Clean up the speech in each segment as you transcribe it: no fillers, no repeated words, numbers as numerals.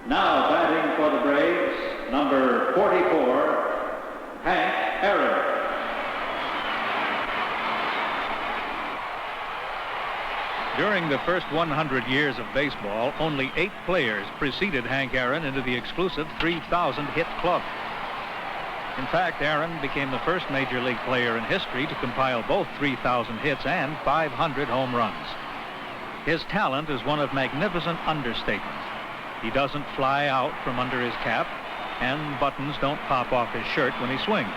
Now batting for the Braves, number 44, Hank Aaron. During the first 100 years of baseball, only 8 players preceded Hank Aaron into the exclusive 3,000 hit club. In fact, Aaron became the first major league player in history to compile both 3,000 hits and 500 home runs. His talent is one of magnificent understatement. He doesn't fly out from under his cap, and buttons don't pop off his shirt when he swings.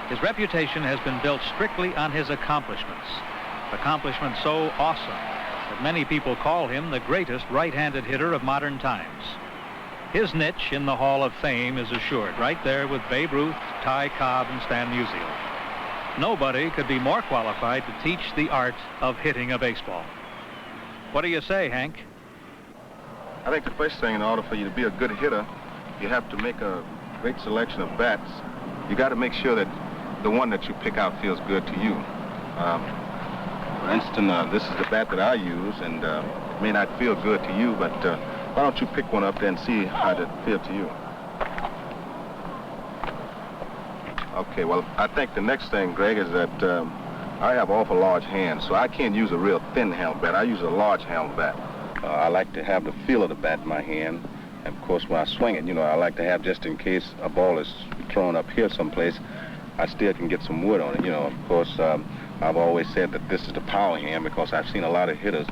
His reputation has been built strictly on his accomplishments. Accomplishments so awesome that many people call him the greatest right-handed hitter of modern times. His niche in the Hall of Fame is assured right there with Babe Ruth, Ty Cobb, and Stan Musial. Nobody could be more qualified to teach the art of hitting a baseball. What do you say, Hank? I think the first thing, in order for you to be a good hitter, you have to make a great selection of bats. You got to make sure that the one that you pick out feels good to you. For instance, this is the bat that I use, and it may not feel good to you, but why don't you pick one up there and see how it feels to you? Okay, well, I think the next thing, Greg, is that I have awful large hands, so I can't use a real thin handle bat. I use a large handle bat. I like to have the feel of the bat in my hand, and of course, when I swing it, I like to have, just in case a ball is thrown up here someplace, I still can get some wood on it. Of course, I've always said that this is the power hand because I've seen a lot of hitters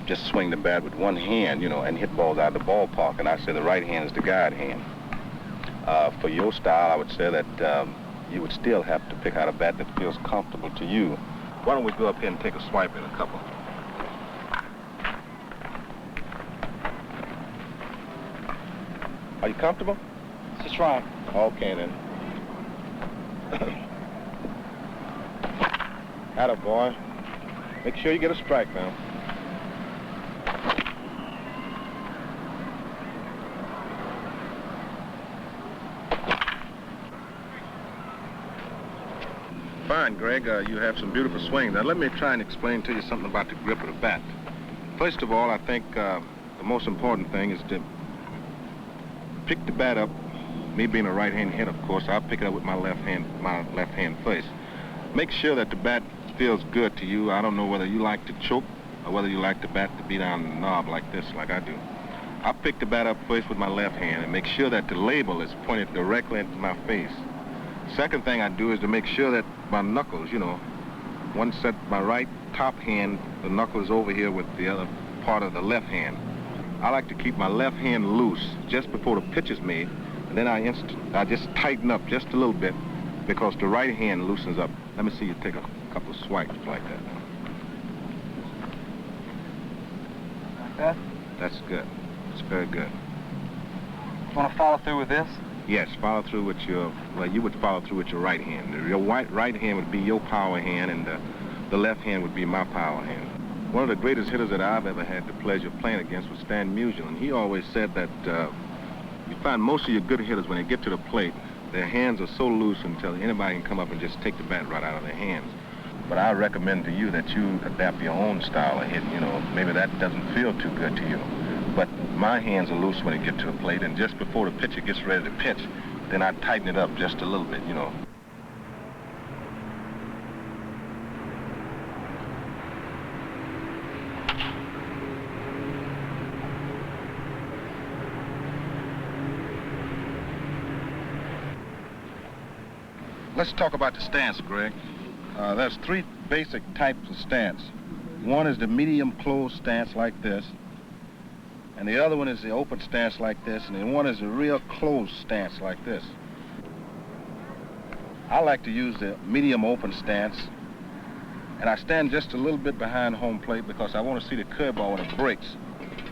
just swing the bat with one hand, and hit balls out of the ballpark. And I say the right hand is the guide hand. For your style, I would say that you would still have to pick out a bat that feels comfortable to you. Why don't we go up here and take a swipe at a couple? Are you comfortable? Let's just try. Okay, then. Atta boy. Make sure you get a strike now. Fine, Greg. You have some beautiful swings. Now, let me try and explain to you something about the grip of the bat. First of all, I think the most important thing is to pick the bat up. Me being a right-hand hitter, of course, I'll pick it up with my left hand first. Make sure that the bat feels good to you. I don't know whether you like to choke or whether you like the bat to be down the knob like this, like I do. I'll pick the bat up first with my left hand and make sure that the label is pointed directly into my face. Second thing I do is to make sure that my knuckles, one set my right top hand, the knuckle is over here with the other part of the left hand. I like to keep my left hand loose just before the pitch is made, and then I just tighten up just a little bit because the right hand loosens up. Let me see you take a couple of swipes like that. Like that? That's good. It's very good. You want to follow through with this? Yes, follow through with you would follow through with your right hand. Your right hand would be your power hand, and the left hand would be my power hand. One of the greatest hitters that I've ever had the pleasure of playing against was Stan Musial, and he always said that you find most of your good hitters, when they get to the plate, their hands are so loose until anybody can come up and just take the bat right out of their hands. But I recommend to you that you adapt your own style of hitting. Maybe that doesn't feel too good to you. But my hands are loose when they get to the plate, and just before the pitcher gets ready to pitch, then I tighten it up just a little bit, Let's talk about the stance, Greg. There's 3 basic types of stance. One is the medium closed stance like this, and the other one is the open stance like this, and then one is the real closed stance like this. I like to use the medium open stance, and I stand just a little bit behind home plate because I want to see the curveball when it breaks.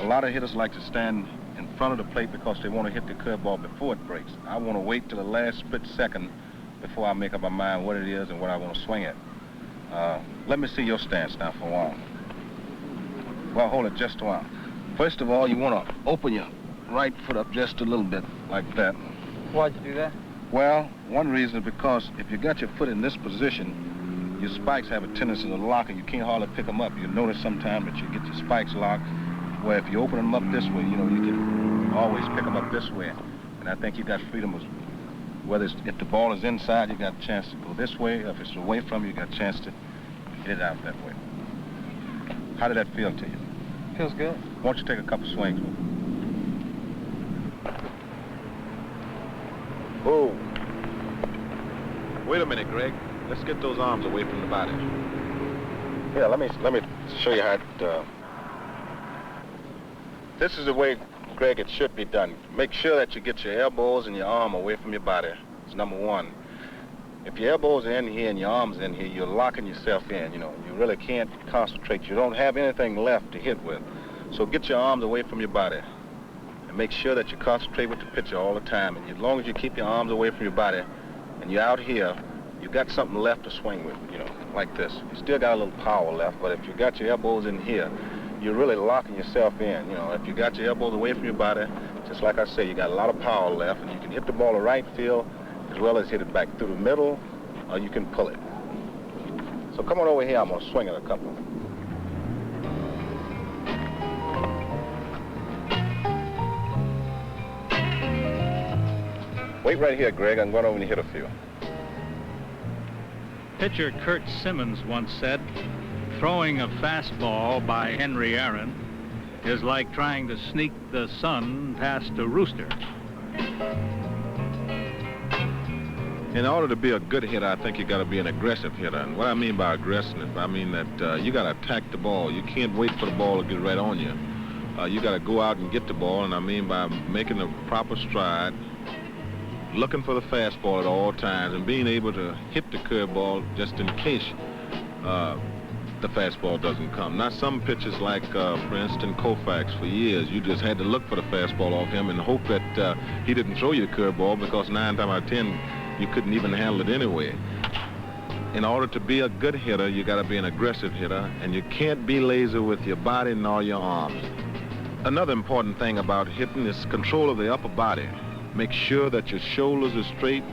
A lot of hitters like to stand in front of the plate because they want to hit the curveball before it breaks. I want to wait till the last split second before I make up my mind what it is and what I want to swing at. Let me see your stance now for a while. Well, hold it just a while. First of all, you want to open your right foot up just a little bit, like that. Why'd you do that? Well, one reason is because if you got your foot in this position, your spikes have a tendency to lock and you can't hardly pick them up. You notice sometimes that you get your spikes locked where if you open them up this way, you know, you can always pick them up this way. And I think you got freedom of, whether it's, if the ball is inside, you got a chance to go this way. If it's away from you, you got a chance to get it out that way. How did that feel to you? Feels good. Why don't you take a couple swings with it? Oh. Wait a minute, Greg. Let's get those arms away from the body. Yeah, let me show you how it, this is the way, Greg, it should be done. Make sure that you get your elbows and your arm away from your body. It's number one. If your elbows are in here and your arms in here, you're locking yourself in, you know. You really can't concentrate. You don't have anything left to hit with. So get your arms away from your body. And make sure that you concentrate with the pitcher all the time. And as long as you keep your arms away from your body and you're out here, you got something left to swing with, you know, like this. You still got a little power left, but if you got your elbows in here, you're really locking yourself in. You know, if you got your elbows away from your body, just like I say, you got a lot of power left, and you can hit the ball to right field as well as hit it back through the middle, or you can pull it. So come on over here, I'm gonna swing it a couple. Wait right here, Greg. I'm going over and hit a few. Pitcher Curt Simmons once said, throwing a fastball by Henry Aaron is like trying to sneak the sun past a rooster. In order to be a good hitter, I think you got to be an aggressive hitter. And what I mean by aggressiveness, I mean that you got to attack the ball. You can't wait for the ball to get right on you. You got to go out and get the ball, and I mean by making a proper stride, looking for the fastball at all times, and being able to hit the curveball just in case the fastball doesn't come. Now, some pitchers like, for instance, Koufax, for years, you just had to look for the fastball off him and hope that he didn't throw you the curveball, because 9 times out of 10, you couldn't even handle it anyway. In order to be a good hitter, you got to be an aggressive hitter, and you can't be lazy with your body nor your arms. Another important thing about hitting is control of the upper body. Make sure that your shoulders are straight,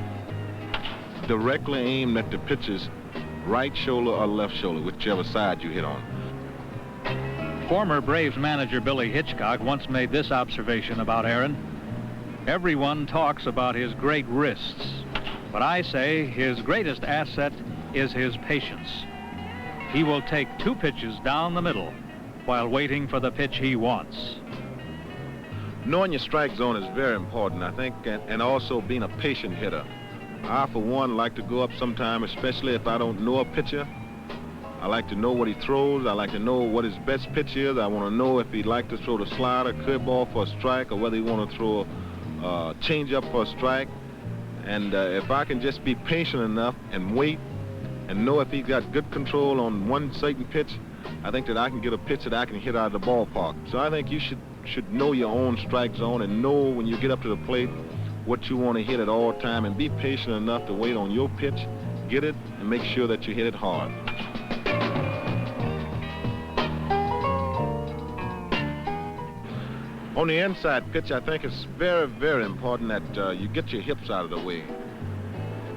directly aimed at the pitcher's right shoulder or left shoulder, whichever side you hit on. Former Braves manager Billy Hitchcock once made this observation about Aaron. Everyone talks about his great wrists, but I say his greatest asset is his patience. He will take 2 pitches down the middle while waiting for the pitch he wants. Knowing your strike zone is very important, I think, and also being a patient hitter. I, for one, like to go up sometime, especially if I don't know a pitcher. I like to know what he throws. I like to know what his best pitch is. I want to know if he'd like to throw the slider, curveball for a strike, or whether he want to throw a change-up for a strike. And if I can just be patient enough and wait and know if he's got good control on one certain pitch, I think that I can get a pitch that I can hit out of the ballpark. So I think you should know your own strike zone and know when you get up to the plate what you want to hit at all time, and be patient enough to wait on your pitch, get it, and make sure that you hit it hard. On the inside pitch, I think it's very, very important that you get your hips out of the way.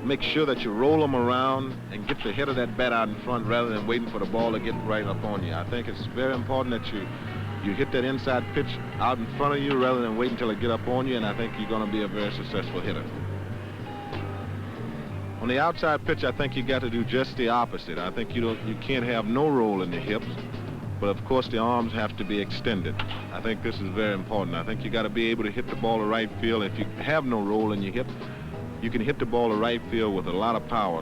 Make sure that you roll them around and get the head of that bat out in front rather than waiting for the ball to get right up on you. I think it's very important that you hit that inside pitch out in front of you rather than wait until it get up on you, and I think you're going to be a very successful hitter. On the outside pitch, I think you got to do just the opposite. I think you can't have no roll in the hips, but of course the arms have to be extended. I think this is very important. I think you got to be able to hit the ball to right field. If you have no roll in your hips, you can hit the ball to right field with a lot of power.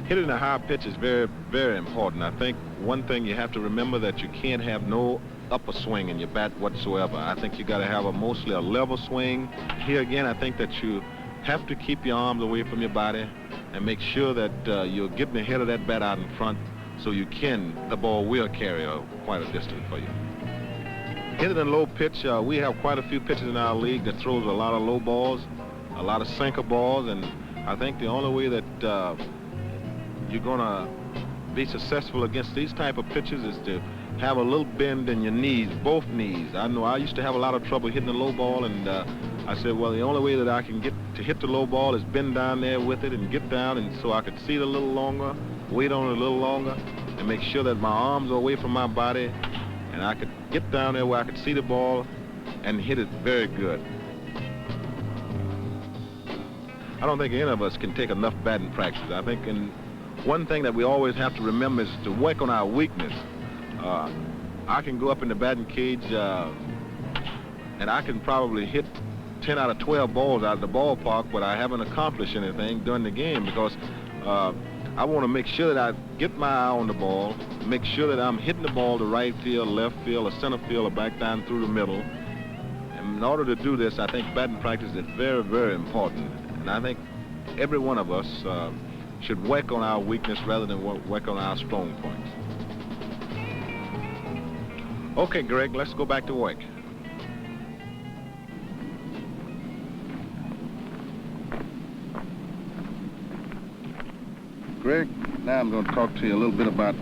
Hitting a high pitch is very, very important. I think one thing you have to remember that you can't have no upper swing in your bat whatsoever. I think you got to have mostly a level swing. Here again, I think that you have to keep your arms away from your body and make sure that you're getting the head of that bat out in front so the ball will carry quite a distance for you. Hitting a low pitch, we have quite a few pitchers in our league that throws a lot of low balls, a lot of sinker balls, and I think the only way that you're going to be successful against these type of pitches is to have a little bend in your knees, both knees. I know I used to have a lot of trouble hitting the low ball, and I said, well, the only way that I can get to hit the low ball is bend down there with it and get down, and so I could see it a little longer, wait on it a little longer, and and make sure that my arms are away from my body, and I could get down there where I could see the ball and hit it very good. I don't think any of us can take enough batting practice. I think one thing that we always have to remember is to work on our weakness. I can go up in the batting cage and I can probably hit 10 out of 12 balls out of the ballpark, but I haven't accomplished anything during the game because I want to make sure that I get my eye on the ball, make sure that I'm hitting the ball to right field, left field, or center field, or back down through the middle. And in order to do this, I think batting practice is very, very important. And I think every one of us should work on our weakness rather than work on our strong points. Okay, Greg, let's go back to work. Greg, now I'm going to talk to you a little bit about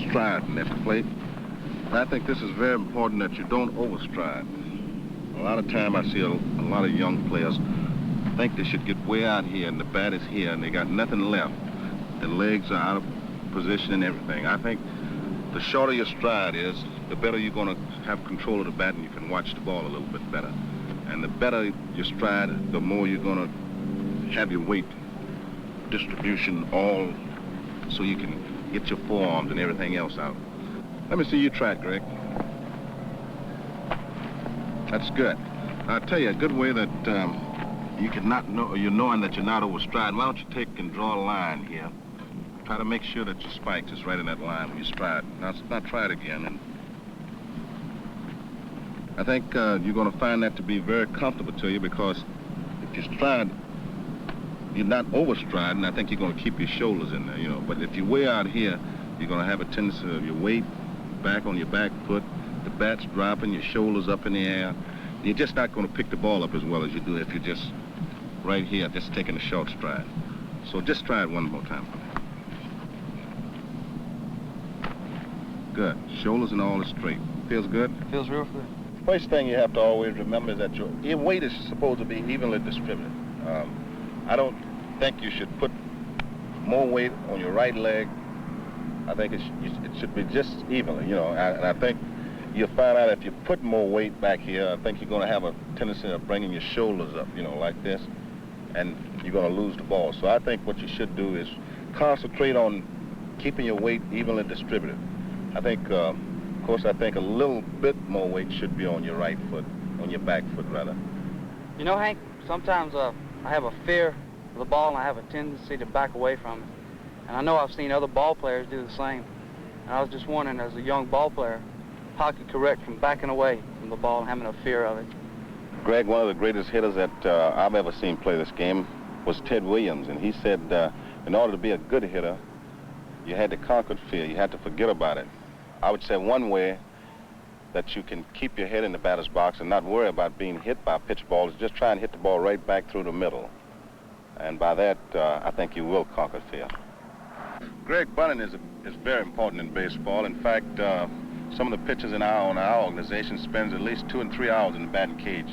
striding at the plate. And I think this is very important that you don't overstride. A lot of time I see a lot of young players think they should get way out here and the bat is here and they got nothing left. The legs are out of position and everything. I think the shorter your stride is, the better you're going to have control of the bat and you can watch the ball a little bit better. And the better your stride, the more you're going to have your weight distribution all so you can get your forearms and everything else out. Let me see you try it, Greg. That's good. I'll tell you a good way that you can not know, you're knowing that you're not overstriding. Why don't you take and draw a line here? Try to make sure that your spike is right in that line when you stride. Now try it again. And I think you're going to find that to be very comfortable to you because if you stride, you're not overstriding. I think you're going to keep your shoulders in there, you know. But if you're way out here, you're going to have a tendency of your weight back on your back foot, the bat's dropping, your shoulders up in the air. You're just not going to pick the ball up as well as you do if you're just right here, just taking a short stride. So just try it one more time. Good. Shoulders and all is straight. Feels good? Feels real good. First thing you have to always remember is that your weight is supposed to be evenly distributed. I don't think you should put more weight on your right leg. I think it should be just evenly, you know. And I think you'll find out if you put more weight back here, I think you're going to have a tendency of bringing your shoulders up, you know, like this, and you're going to lose the ball. So I think what you should do is concentrate on keeping your weight evenly distributed. I think, of course, I think a little bit more weight should be on your right foot, on your back foot, rather. You know, Hank, sometimes I have a fear of the ball and I have a tendency to back away from it. And I know I've seen other ball players do the same. And I was just wondering, as a young ball player, how I could correct from backing away from the ball and having a fear of it. Greg, one of the greatest hitters that I've ever seen play this game was Ted Williams. And he said in order to be a good hitter, you had to conquer fear. You had to forget about it. I would say one way that you can keep your head in the batter's box and not worry about being hit by a pitch ball is just try and hit the ball right back through the middle. And by that, I think you will conquer fear. Greg, bunting is very important in baseball. In fact, some of the pitchers in our organization spends at least 2 and 3 hours in the batting cage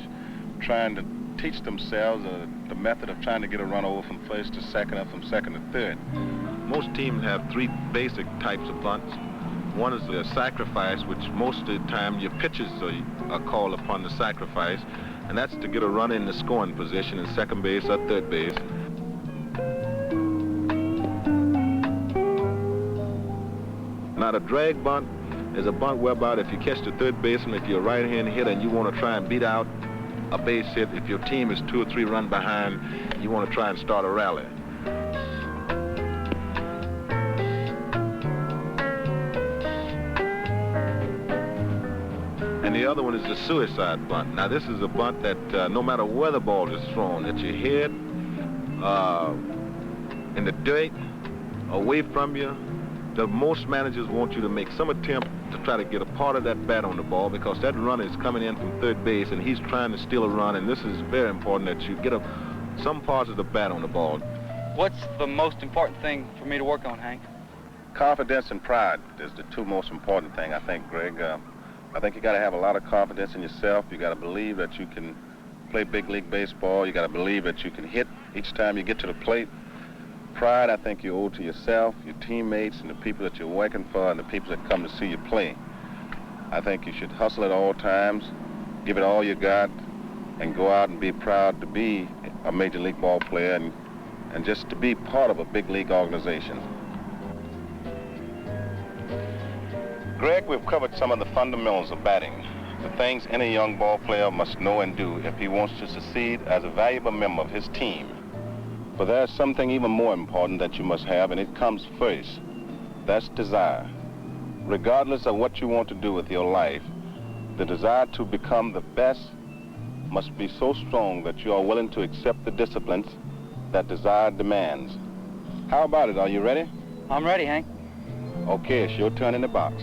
trying to teach themselves the method of trying to get a run over from first to second or from second to third. Most teams have 3 basic types of bunts. One is the sacrifice, which most of the time your pitchers are called upon to sacrifice, and that's to get a run in the scoring position in second base or third base. Now, the drag bunt is a bunt whereby if you catch the third baseman, if you're a right-hand hitter and you want to try and beat out a base hit, if your team is 2 or 3 runs behind, you want to try and start a rally. And the other one is the suicide bunt. Now, this is a bunt that no matter where the ball is thrown, at your head, in the dirt, away from you, most managers want you to make some attempt to try to get a part of that bat on the ball because that runner is coming in from third base and he's trying to steal a run, and this is very important that you get some parts of the bat on the ball. What's the most important thing for me to work on, Hank? Confidence and pride is the 2 most important things, I think, Greg. I think you got to have a lot of confidence in yourself. You got to believe that you can play big league baseball. You got to believe that you can hit each time you get to the plate. pride I think you owe to yourself, your teammates, and the people that you're working for, and the people that come to see you play. I think you should hustle at all times, give it all you got, and go out and be proud to be a major league ball player and just to be part of a big league organization. Greg, we've covered some of the fundamentals of batting, the things any young ball player must know and do if he wants to succeed as a valuable member of his team. But there's something even more important that you must have, and it comes first. That's desire. Regardless of what you want to do with your life, the desire to become the best must be so strong that you are willing to accept the disciplines that desire demands. How about it? Are you ready? I'm ready, Hank. Okay, it's your turn in the box.